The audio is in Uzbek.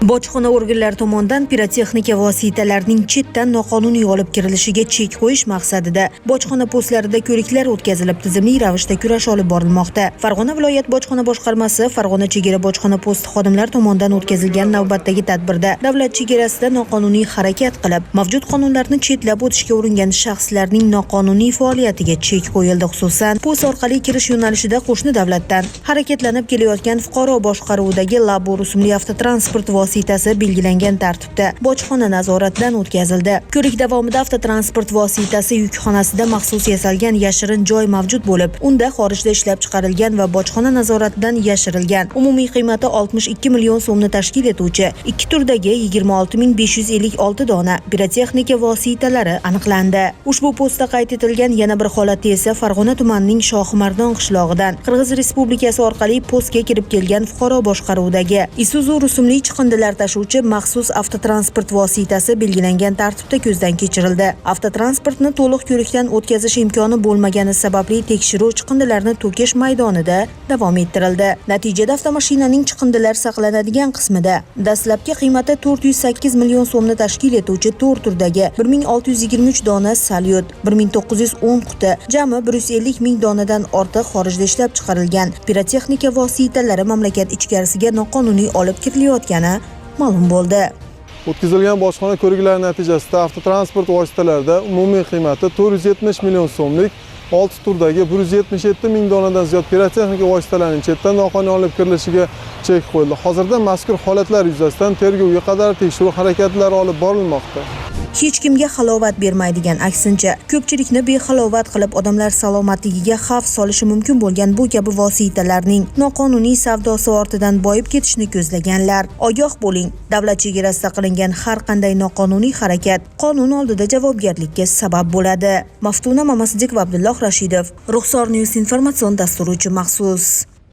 Bojxona organlari tomonidan pirotexnika vositalarining chetdan noqonuniy olib kirilishiga chek qo'yish maqsadida bojxona postlarida ko'riklar o'tkazilib, tizimli ravishda kurash olib borilmoqda. Farg'ona viloyat bojxona boshqarmasi Farg'ona chegara bojxona posti xodimlari tomonidan o'tkazilgan navbatdagi tadbirda davlat chegarasida noqonuniy harakat qilib, mavjud qonunlarni chetlab o'tishga uringan shaxslarning noqonuniy faoliyatiga chek qo'yildi. Xususan, post orqali kirish yo'nalishida qo'shni davlatdan harakatlanib kelayotgan fuqaro boshqaruvidagi Labor rusumli avtotransport vositasi belgilangan tartibda bojxona nazoratidan o'tkazildi. Ko'rik davomida avtotransport vositasi yukxonasida maxsus yasalgan yashirin joy mavjud bo'lib, unda xorijda ishlab chiqarilgan va bojxona nazoratidan yashirilgan umumiy qiymati 62 million so'mni tashkil etuvchi ikki turdagi 26.556 dona pirotexnika vositalari aniqlandi. Ushbu postda qayd etilgan yana bir holatda esa Farg'ona tumanining Shohimardon qishlog'idan Qirg'iz Respublikasi orqali postga kirib kelgan fuqaro boshqaruvidagi Isuzu rusumli chiqindilar tashuvchi maxsus avtotransport vositasi belgilangan tartibda ko'zdan kechirildi. Avtotransportni to'liq ko'rikdan o'tkazish imkoni bo'lmagani sababli tekshiruv chiqindilarni to'kish maydonida davom ettirildi. Natijada avtomashinaning chiqindilar saqlanadigan qismida dastlabki qiymati 408 million so'mni tashkil etuvchi 4 turdagi 1623 dona salyut, 1910 quti, jami 150 ming donadan ortiq xorijda ishlab chiqarilgan pirotexnika vositalari mamlakat ichkarisiga noqonuniy olib kirilayotgani ma'lum bo'ldi. O'tkazilgan bojxona ko'riklari natijasida avtotransport vositalarida umumiy qiymati 470 million so'mlik 6 turdagi 177 ming donadan ziyod pirotexnika vositalarining chetdan noqonuniy olib kirilishiga chek qo'yildi. Hozirda mazkur holatlar yuzasidan tergovga qadar tekshiruv harakatlari olib borilmoqda. Hech kimga halovat bermaydigan, aksincha, ko'pchilikni behalovat qilib odamlar salomatligiga xavf solishi mumkin bo'lgan bu kabi vositalarning noqonuniy savdosi ortidan boyib ketishni ko'zlaganlar, ogoh bo'ling. Davlat chegarasida qilingan har qanday noqonuniy harakat qonun oldida javobgarlikka sabab bo'ladi. Maftuna Mamasidek va Abdulloh Rashidov, Ruxsor News informatsion dasturi uchun maxsus.